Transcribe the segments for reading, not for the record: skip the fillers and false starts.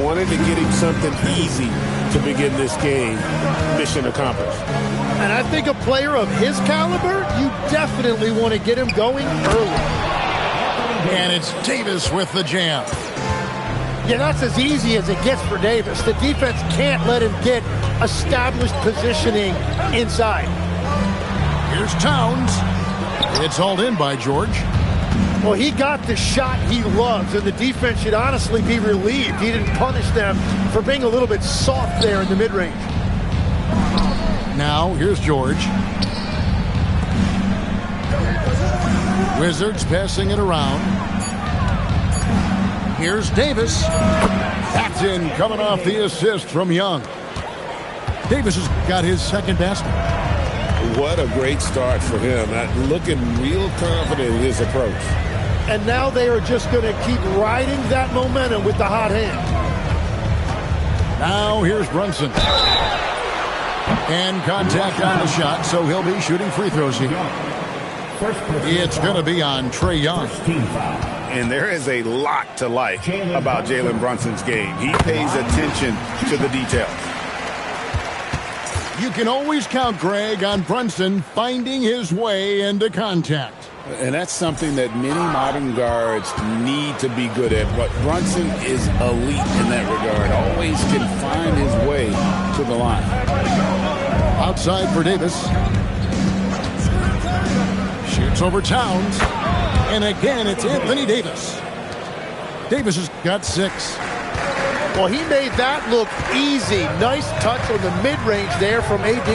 wanted to get him something easy to begin this game. Mission accomplished. And I think a player of his caliber, you definitely want to get him going early. And it's Davis with the jam. Yeah, that's as easy as it gets for Davis. The defense can't let him get established positioning inside. Here's Towns. It's hauled in by George. Well, he got the shot he loves, and the defense should honestly be relieved he didn't punish them for being a little bit soft there in the mid-range. Now, here's George. Wizards passing it around. Here's Davis. That's in, coming off the assist from Young. Davis has got his second basket. What a great start for him. Looking real confident in his approach. And now they are just going to keep riding that momentum with the hot hand. Now here's Brunson. And contact on the shot, so he'll be shooting free throws here. It's going to be on Trae Young. And there is a lot to like about Jalen Brunson's game. He pays attention to the details. You can always count, Greg, on Brunson finding his way into contact. And that's something that many modern guards need to be good at. But Brunson is elite in that regard. Always can find his way to the line. Outside for Davis. Shoots over Towns. And again, it's Anthony Davis. Davis has got 6. Well, he made that look easy. Nice touch on the mid-range there from AD.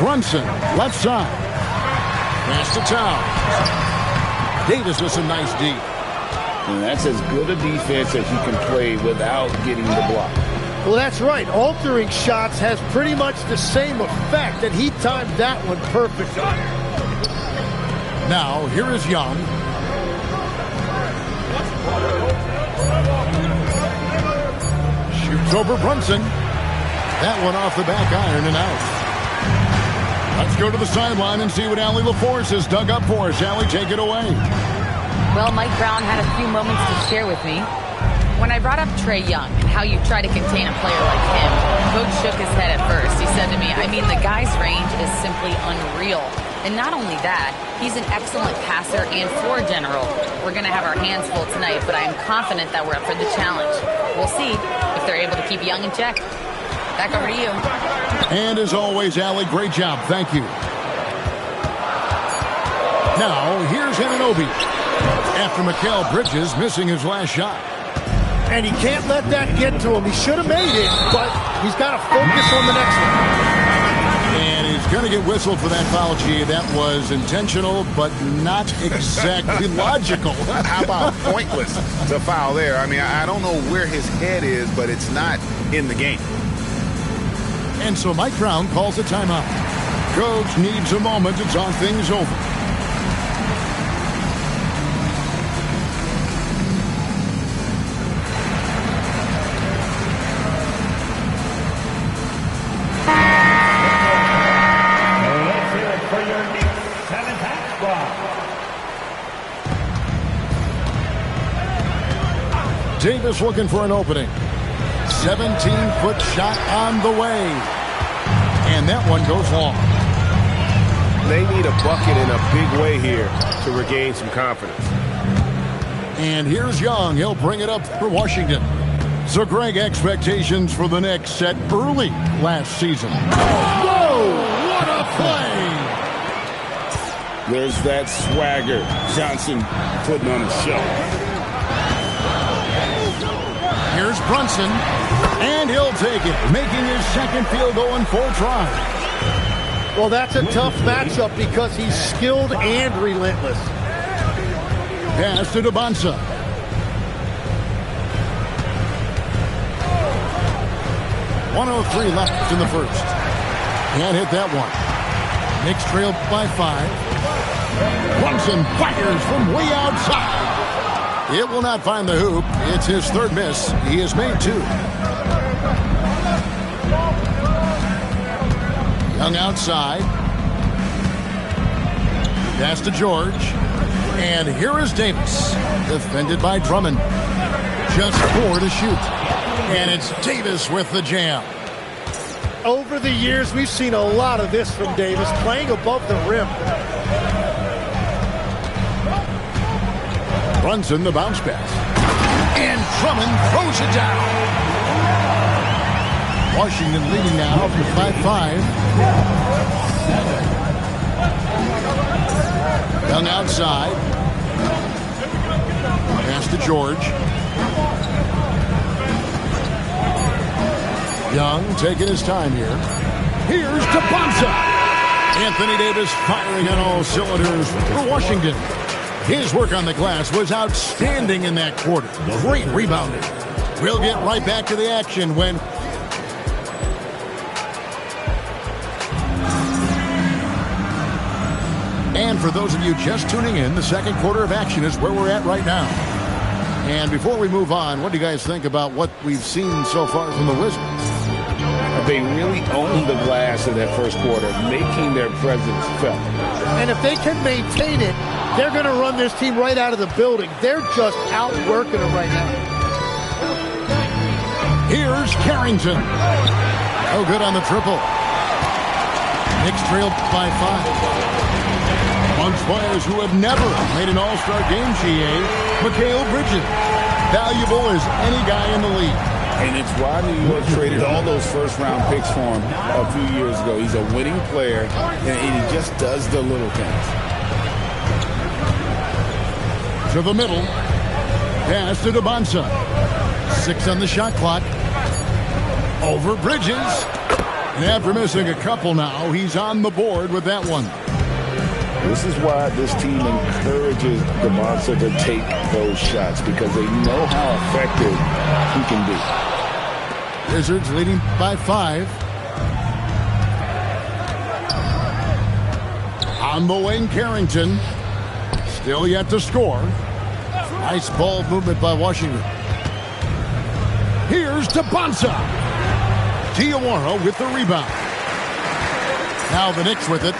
Brunson, left side. Pass to Towns. Davis with some nice D. And that's as good a defense as you can play without getting the block. Well, that's right. Altering shots has pretty much the same effect, and he timed that one perfectly. Now, here is Young. Shoots over Brunson. That one off the back iron and out. Let's go to the sideline and see what Allie LaForce has dug up for us. Allie, take it away. Well, Mike Brown had a few moments to share with me. When I brought up Trae Young and how you try to contain a player like him, Coach shook his head at first. He said to me, the guy's range is simply unreal. And not only that, he's an excellent passer and floor general. We're going to have our hands full tonight, but I am confident that we're up for the challenge. We'll see if they're able to keep Young in check. Back over to you. And as always, Allie, great job. Thank you. Now, here's Anunoby. After Mikal Bridges missing his last shot. And he can't let that get to him. He should have made it, but he's got to focus on the next one. And he's going to get whistled for that foul, G. That was intentional, but not exactly logical. How about pointless to foul there? I don't know where his head is, but it's not in the game. And so Mike Brown calls a timeout. Coach needs a moment to talk things over. Davis looking for an opening. 17-foot shot on the way. And that one goes long. They need a bucket in a big way here to regain some confidence. And here's Young. He'll bring it up for Washington. So, Greg, expectations for the Knicks set early last season. Whoa! What a play! There's that swagger. Johnson putting on a show. Here's Brunson, and he'll take it, making his second field goal in 4 tries. Well, that's a tough matchup because he's skilled and relentless. Pass to DeBonsa. .103 left in the first. Can't hit that one. Knicks trail by 5. Brunson fires from way outside. It will not find the hoop. It's his third miss. He has made 2. Young outside. Pass to George. And here is Davis, defended by Drummond. Just 4 to shoot. And it's Davis with the jam. Over the years, we've seen a lot of this from Davis, playing above the rim. Brunson, the bounce pass. And Drummond throws it down. Washington leading now for 5-5. Young outside. Pass to George. Young taking his time here. Here's to Bonsa. Anthony Davis firing on all cylinders for Washington. His work on the glass was outstanding in that quarter. Great rebounding. We'll get right back to the action when... And for those of you just tuning in, the second quarter of action is where we're at right now. And before we move on, what do you guys think about what we've seen so far from the Wizards? They really owned the glass in that first quarter, making their presence felt. And if they can maintain it, they're going to run this team right out of the building. They're just outworking them right now. Here's Carrington. Oh, good on the triple. Knicks trailed by 5. Amongst players who have never made an all-star game, GA, Mikal Bridges. Valuable as any guy in the league. And it's why New York traded all those first-round picks for him a few years ago. He's a winning player, and he just does the little things. To the middle. Pass to Bonsa. 6 on the shot clock. Over Bridges. And after missing a couple now, he's on the board with that one. This is why this team encourages Bonsa to take those shots, because they know how effective he can be. Wizards leading by 5. On the wing, Carrington. Still yet to score. Nice ball movement by Washington. Here's to Bonsa. Diawara with the rebound. Now the Knicks with it.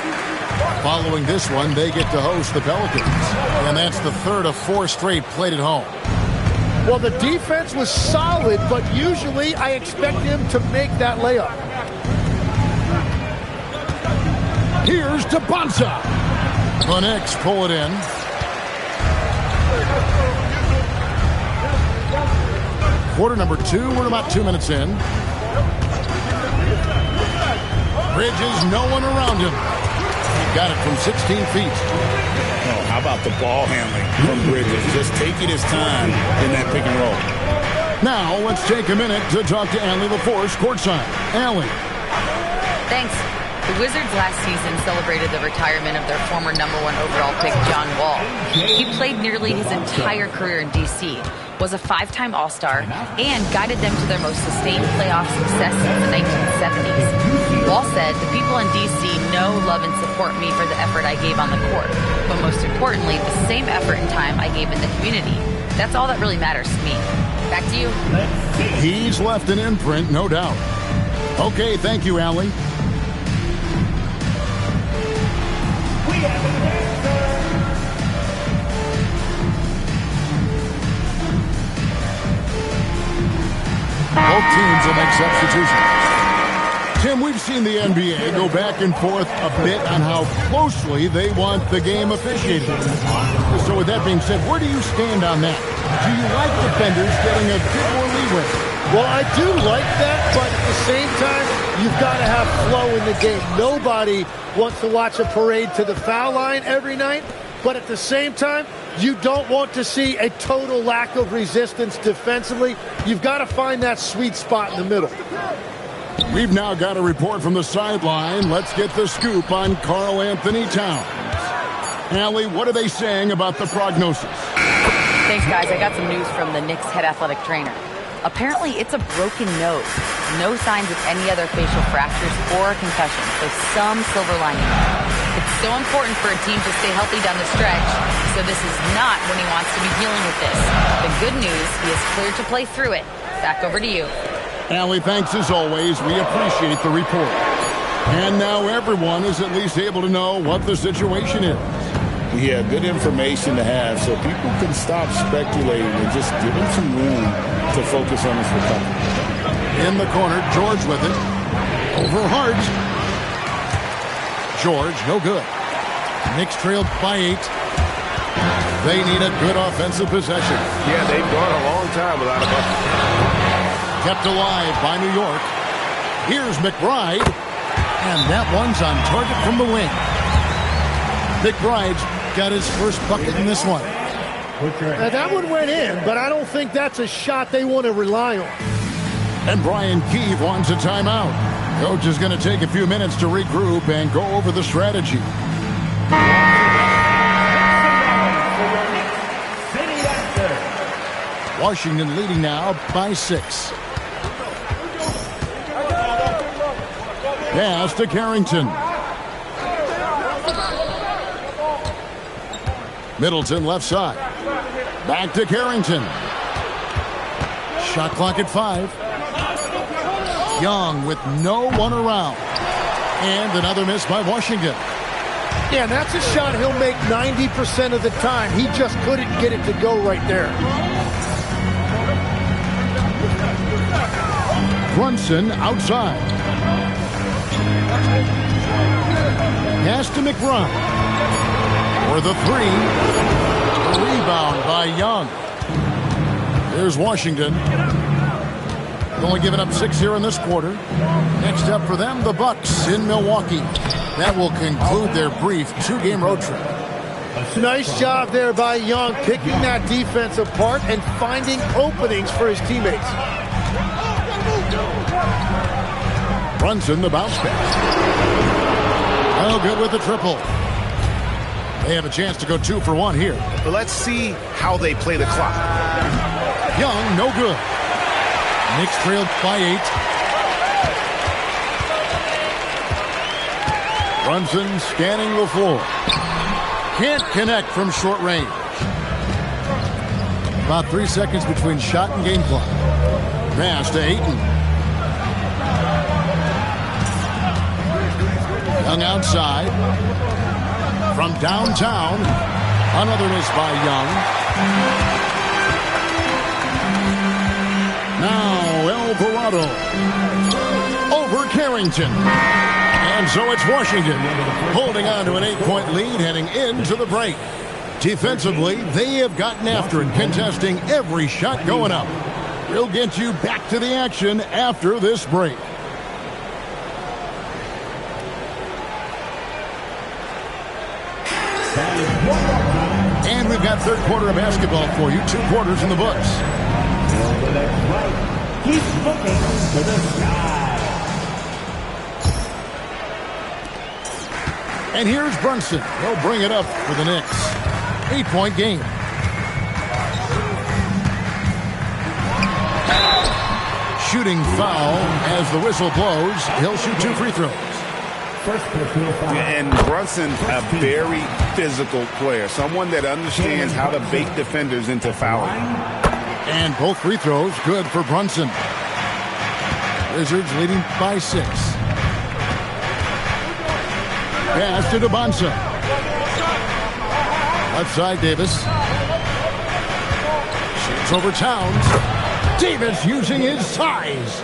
Following this one, they get to host the Pelicans. And that's the third of 4 straight played at home. Well, the defense was solid, but usually I expect him to make that layup. Here's to Bonsa. The Knicks pull it in. Quarter number 2. We're about 2 minutes in. Bridges, no one around him. Got it from 16 feet. Oh, how about the ball handling from Bridges? Just taking his time in that pick and roll. Now, let's take a minute to talk to Allie LaForce courtside. Allie. Thanks. The Wizards last season celebrated the retirement of their former #1 overall pick, John Wall. He played nearly his entire career in D.C., was a 5-time All-Star, and guided them to their most sustained playoff success since the 1970s. Wall said, "The people in D.C. know, love, and support me for the effort I gave on the court, but most importantly, the same effort and time I gave in the community. That's all that really matters to me." Back to you. He's left an imprint, no doubt. Okay, thank you, Allie. Both teams will make substitutions. Tim, we've seen the NBA go back and forth a bit on how closely they want the game officiated. So with that being said, where do you stand on that? Do you like defenders getting a bit more leeway? Well, I do like that, but at the same time, you've got to have flow in the game. Nobody wants to watch a parade to the foul line every night, but at the same time, you don't want to see a total lack of resistance defensively. You've got to find that sweet spot in the middle. We've now got a report from the sideline. Let's get the scoop on Karl Anthony Towns. Allie, what are they saying about the prognosis? Thanks, guys. I got some news from the Knicks head athletic trainer. Apparently, it's a broken nose. No signs of any other facial fractures or concussion, so some silver lining. It's so important for a team to stay healthy down the stretch, so this is not when he wants to be dealing with this. The good news, he is cleared to play through it. Back over to you. Allie, thanks as always. We appreciate the report. And now everyone is at least able to know what the situation is. He had good information to have so people can stop speculating and just give him some room to focus on his recovery. In the corner, George with it. Over Hart. George, no good. Knicks trailed by 8. They need a good offensive possession. Yeah, they've gone a long time without a bucket. Kept alive by New York. Here's McBride. And that one's on target from the wing. McBride's got his first bucket in this one. Now, that one went in, but I don't think that's a shot they want to rely on. And Brian Keefe wants a timeout. Coach is going to take a few minutes to regroup and go over the strategy. Washington leading now by 6. Pass to Carrington. Middleton left side. Back to Carrington. Shot clock at 5. Young with no one around. And another miss by Washington. Yeah, and that's a shot he'll make 90% of the time. He just couldn't get it to go right there. Brunson outside. Pass to McBride. For the 3. Rebound by Young. There's Washington. Only giving up 6 here in this quarter. Next up for them, the Bucks in Milwaukee. That will conclude their brief 2-game road trip. Nice job there by Young, picking that defense apart and finding openings for his teammates. Brunson, the bounce pass. Oh, good with the triple. They have a chance to go 2 for 1 here. But let's see how they play the clock. Young, no good. Knicks trailed by 8. Brunson scanning the floor. Can't connect from short range. About 3 seconds between shot and game clock. Pass to Ayton. Young outside. From downtown. Another miss by Young. Now Alvarado. Over Carrington. And so it's Washington holding on to an 8-point lead heading into the break. Defensively, they have gotten after it, contesting every shot going up. We'll get you back to the action after this break. And we've got third quarter of basketball for you. 2 quarters in the books. Keep looking to the sky. And here's Brunson. He'll bring it up for the Knicks. 8-point game. Shooting foul as the whistle blows. He'll shoot 2 free throws. And Brunson, a very physical player. Someone that understands how to bait defenders into fouling. And both free throws good for Brunson. Wizards leading by 6. Pass to DeBonsa. Left side, Davis. Shoots over Towns. Davis using his size.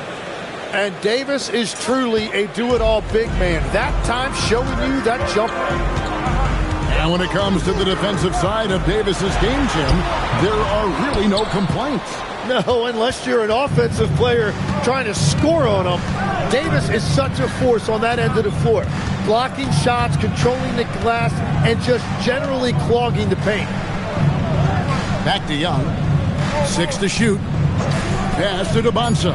And Davis is truly a do-it-all big man. That time showing you that jumper. And when it comes to the defensive side of Davis's game, Jim, there are really no complaints. No, unless you're an offensive player trying to score on them. Davis is such a force on that end of the floor. Blocking shots, controlling the glass, and just generally clogging the paint. Back to Young. 6 to shoot. Pass to DeBonsa.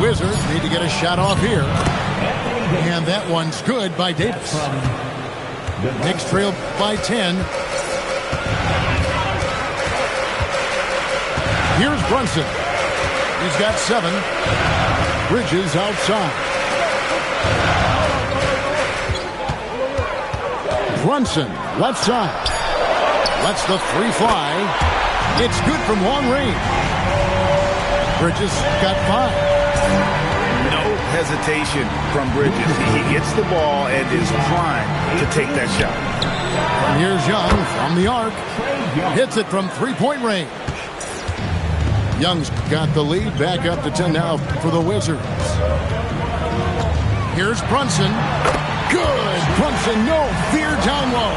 Wizards need to get a shot off here. And that one's good by Davis. Knicks trail by 10. Here's Brunson. He's got 7. Bridges outside. Brunson, left side. Lets the 3 fly. It's good from long range. Bridges got 5. No hesitation from Bridges. He gets the ball and is primed to take that shot. And here's Young from the arc. Hits it from three-point range. Young's got the lead back up to 10 now for the Wizards. Here's Brunson. Good. Brunson, no fear down low.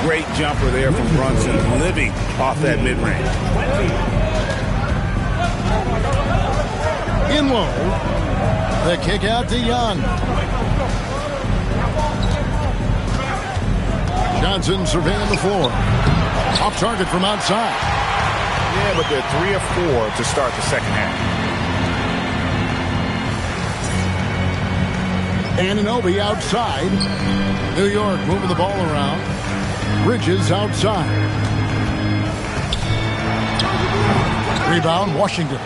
Great jumper there from Brunson, living off that mid-range. In low. The kick out to Young. Johnson surveying the floor. Off target from outside. Yeah, but they're 3 of 4 to start the second half. Anunoby outside. New York moving the ball around. Bridges outside. Rebound, Washington.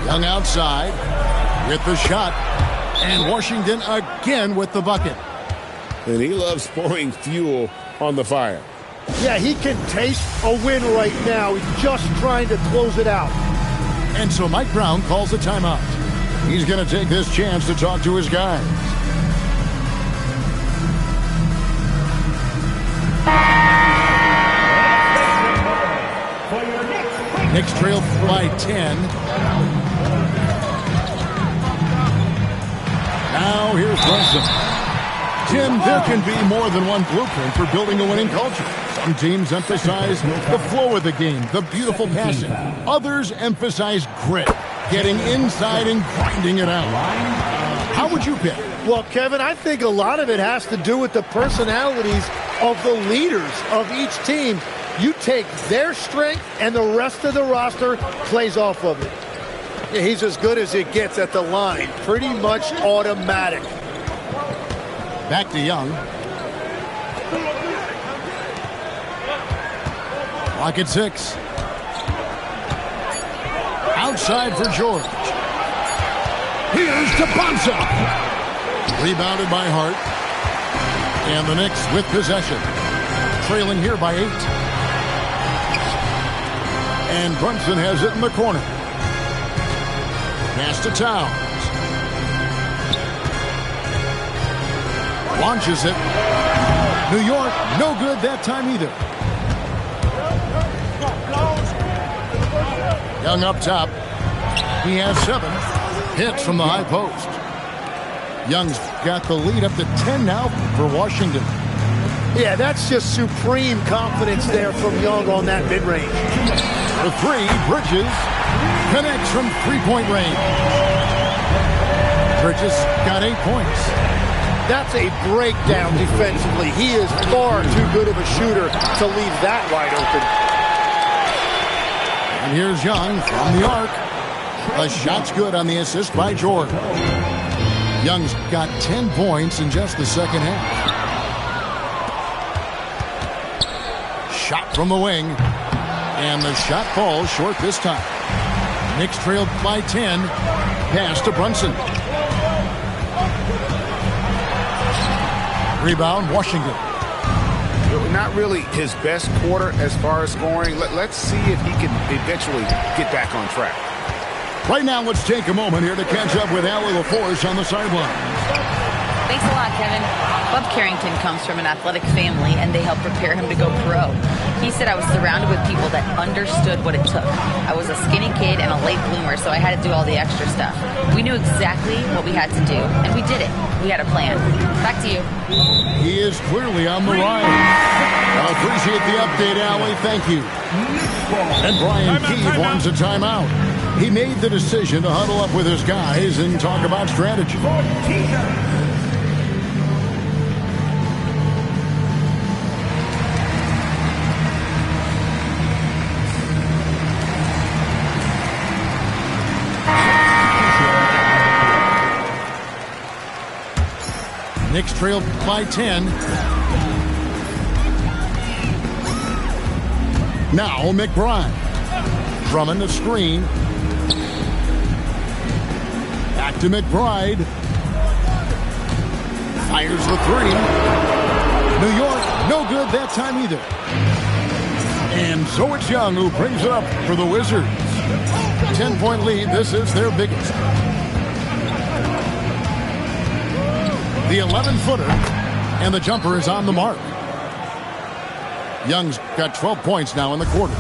Young outside with the shot. And Washington again with the bucket. And he loves pouring fuel on the fire. Yeah, he can taste a win right now. He's just trying to close it out. And so Mike Brown calls a timeout. He's going to take this chance to talk to his guys. Knicks trail by 10. Now here's Brunson. Tim, there can be more than one blueprint for building a winning culture. Some teams emphasize the flow of the game, the beautiful passing. Others emphasize grit, getting inside and grinding it out. How would you pick? Well, Kevin, I think a lot of it has to do with the personalities of the leaders of each team. You take their strength and the rest of the roster plays off of it. Yeah, he's as good as it gets at the line. Pretty much automatic. Back to Young. Clock at 6. Outside for George. Here's to Bonza. Rebounded by Hart. And the Knicks with possession. Trailing here by 8. And Brunson has it in the corner. Pass to Towns. Launches it. New York, no good that time either. Young up top. He has 7. Hits from the high post. Young's got the lead up to 10 now for Washington. Yeah, that's just supreme confidence there from Young on that mid-range. The 3, Bridges. Connects from three-point range. Bridges got 8 points. That's a breakdown defensively. He is far too good of a shooter to leave that wide open. And here's Young from the arc. The shot's good on the assist by George. Young's got 10 points in just the second half. Shot from the wing. And the shot falls short this time. Knicks trailed by 10. Pass to Brunson. Rebound, Washington. Not really his best quarter as far as scoring. Let's see if he can eventually get back on track. Right now, let's take a moment here to catch up with Allie LaForce on the sideline. Thanks a lot, Kevin. Bub Carrington comes from an athletic family, and they helped prepare him to go pro. He said I was surrounded with people that understood what it took. I was a skinny kid and a late bloomer, so I had to do all the extra stuff. We knew exactly what we had to do, and we did it. We had a plan. Back to you. He is clearly on the rise. I appreciate the update, Allie. Thank you. And Brian Keeve wants a timeout. He made the decision to huddle up with his guys and talk about strategy. Knicks trailed by 10. Now McBride. Drummond the screen. Back to McBride. Fires the 3. New York, no good that time either. And so it's Young who brings it up for the Wizards. 10-point lead. This is their biggest. The 11-footer, and the jumper is on the mark. Young's got 12 points now in the quarter.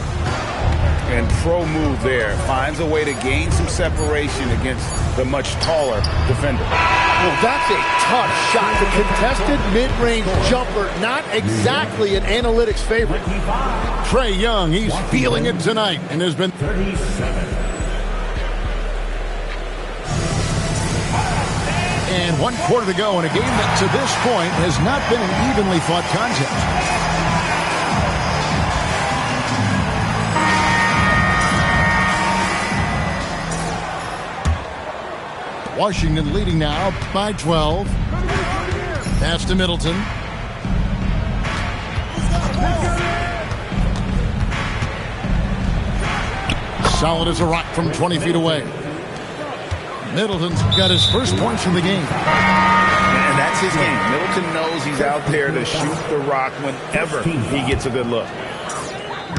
And pro move there. Finds a way to gain some separation against the much taller defender. Well, that's a tough shot. The contested mid-range jumper, not exactly an analytics favorite. Trae Young, he's feeling it tonight and has been 37. And 1 quarter to go in a game that to this point has not been an evenly fought contest. Washington leading now by 12. Pass to Middleton. Solid as a rock from 20 feet away. Middleton's got his first points in the game. And that's his game. Middleton knows he's out there to shoot the rock whenever he gets a good look.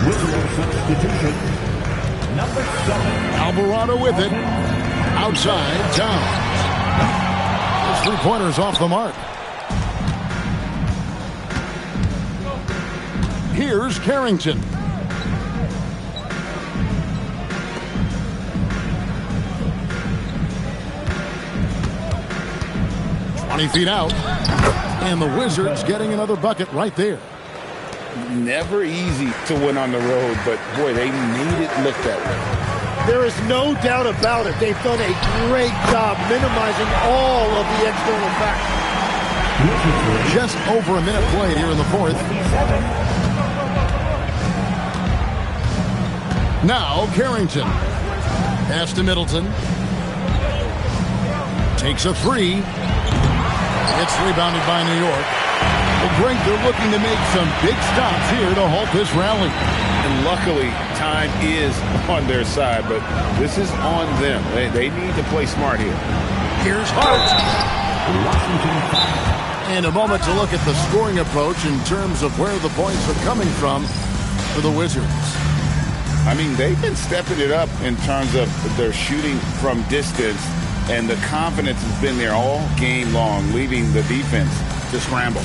Wizard substitution. Number 7. Alvarado with it. Outside, Towns. His three-pointer's off the mark. Here's Carrington. Feet out, and the Wizards getting another bucket right there. Never easy to win on the road, but boy, they made it look that way. There is no doubt about it. They've done a great job minimizing all of the external factors. Just over a minute played here in the fourth. Now Carrington. Pass to Middleton. Takes a three. It's rebounded by New York. Well, Greg, they're looking to make some big stops here to halt this rally. And luckily, time is on their side, but this is on them. They need to play smart here. Here's Hart. And a moment to look at the scoring approach in terms of where the points are coming from for the Wizards. I mean, they've been stepping it up in terms of their shooting from distance. And the confidence has been there all game long, leaving the defense to scramble.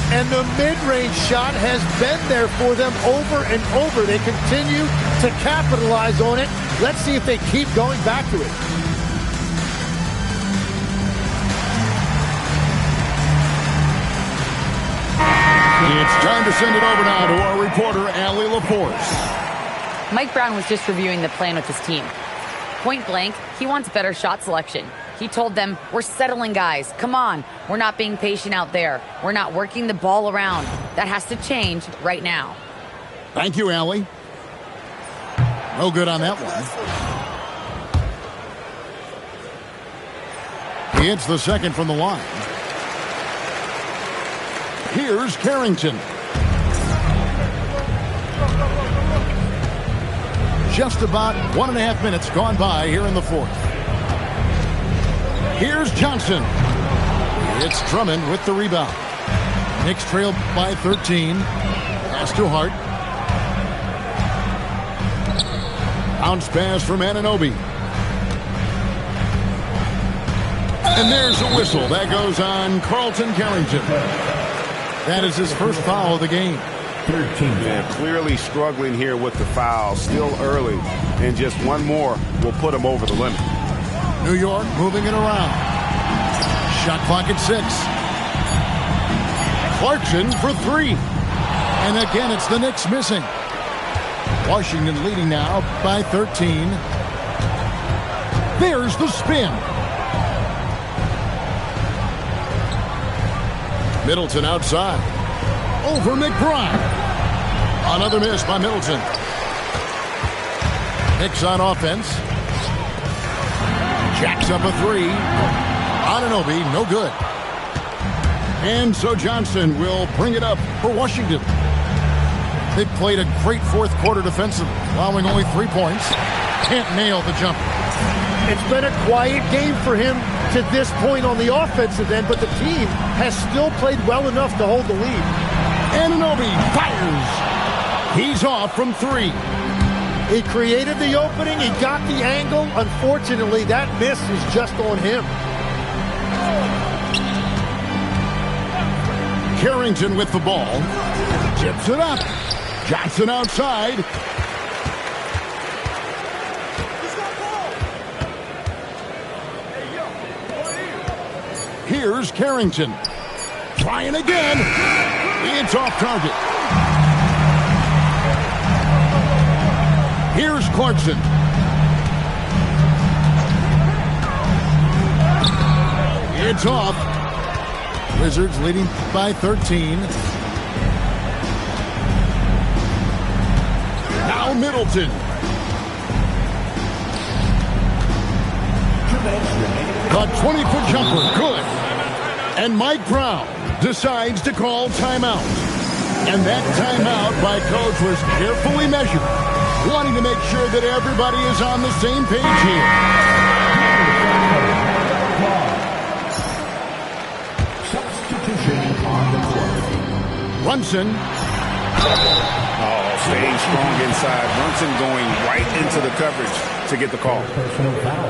And the mid-range shot has been there for them over and over. They continue to capitalize on it. Let's see if they keep going back to it. It's time to send it over now to our reporter, Allie LaForce. Mike Brown was just reviewing the plan with his team. Point blank, he wants better shot selection. He told them, we're settling, guys. Come on. We're not being patient out there. We're not working the ball around. That has to change right now. Thank you, Allie. No good on that one. He hits the second from the line. Here's Carrington. Just about 1.5 minutes gone by here in the fourth. Here's Johnson. It's Drummond with the rebound. Knicks trail by 13. Pass to Hart. Bounce pass from Anunoby. And there's a whistle. That goes on Carlton Carrington. That is his first foul of the game. 13. Yeah, clearly struggling here with the foul. Still early. And just one more will put him over the limit. New York moving it around. Shot clock at 6. Clarkson for 3. And again, it's the Knicks missing. Washington leading now by 13. There's the spin. Middleton outside. Over McBride. Another miss by Middleton. Knicks on offense. Jacks up a 3. Anunoby, no good. And so Johnson will bring it up for Washington. They played a great fourth quarter defensively, allowing only 3 points. Can't nail the jumper. It's been a quiet game for him to this point on the offensive end, but the team has still played well enough to hold the lead. Anunoby fires. He's off from 3. He created the opening. He got the angle. Unfortunately, that miss is just on him. Carrington with the ball. Tips it up. Johnson outside. Here's Carrington. Trying again. It's off target. Here's Clarkson. It's off. Wizards leading by 13. Now Middleton. A 20-foot jumper. Good. And Mike Brown decides to call timeout. And that timeout by coach was carefully measured, wanting to make sure that everybody is on the same page here. Substitution on the court. Brunson. Oh, staying strong inside. Brunson going right into the coverage to get the call. Personal foul.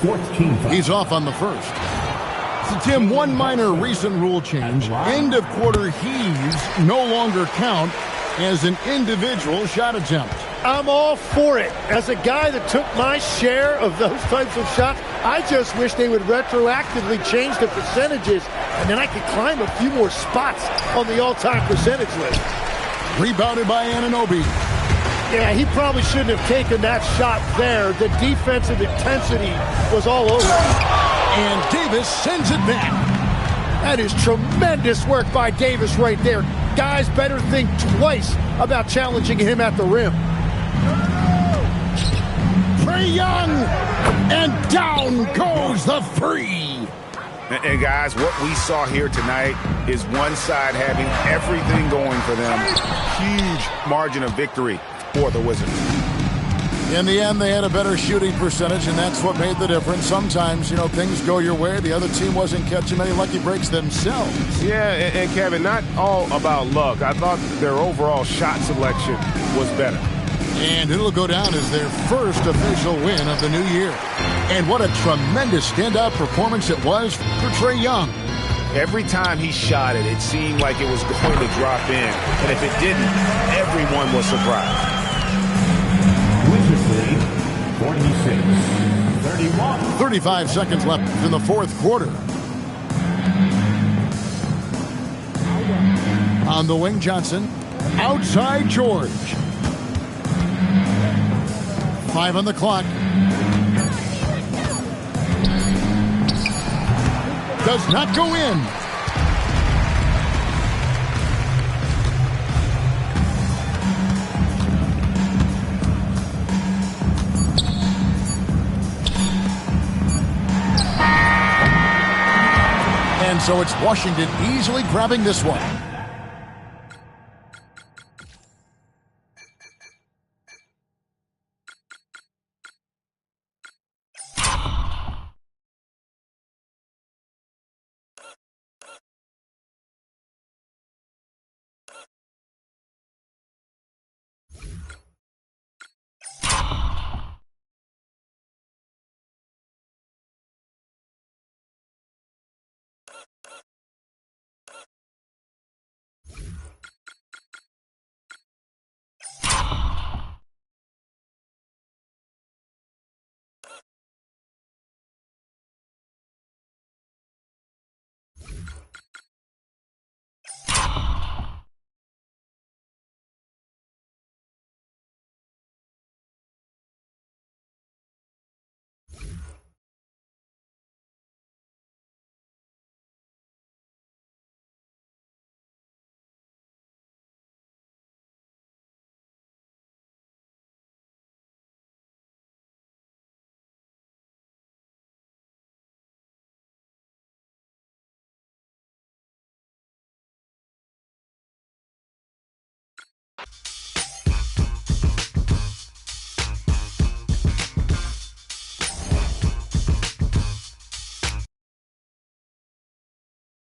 14 foul. He's off on the first. So, Tim, one minor recent rule change. End of quarter heaves no longer count as an individual shot attempt. I'm all for it. As a guy that took my share of those types of shots, I just wish they would retroactively change the percentages, and then I could climb a few more spots on the all-time percentage list. Rebounded by Anunoby. Yeah, he probably shouldn't have taken that shot there. The defensive intensity was all over. And Davis sends it back. That is tremendous work by Davis right there. Guys better think twice about challenging him at the rim. Trae Young, and down goes the three. And guys, what we saw here tonight is one side having everything going for them. Huge margin of victory for the Wizards. In the end, they had a better shooting percentage, and that's what made the difference. Sometimes, things go your way. The other team wasn't catching many lucky breaks themselves. Yeah, and Kevin, not all about luck. I thought their overall shot selection was better. And it'll go down as their first official win of the new year. And what a tremendous standout performance it was for Trae Young. Every time he shot it, it seemed like it was going to drop in. And if it didn't, everyone was surprised. Wizards lead 46-31. 35 seconds left in the fourth quarter. On the wing, Johnson. Outside, George. 5 on the clock. Does not go in. And so it's Washington easily grabbing this one.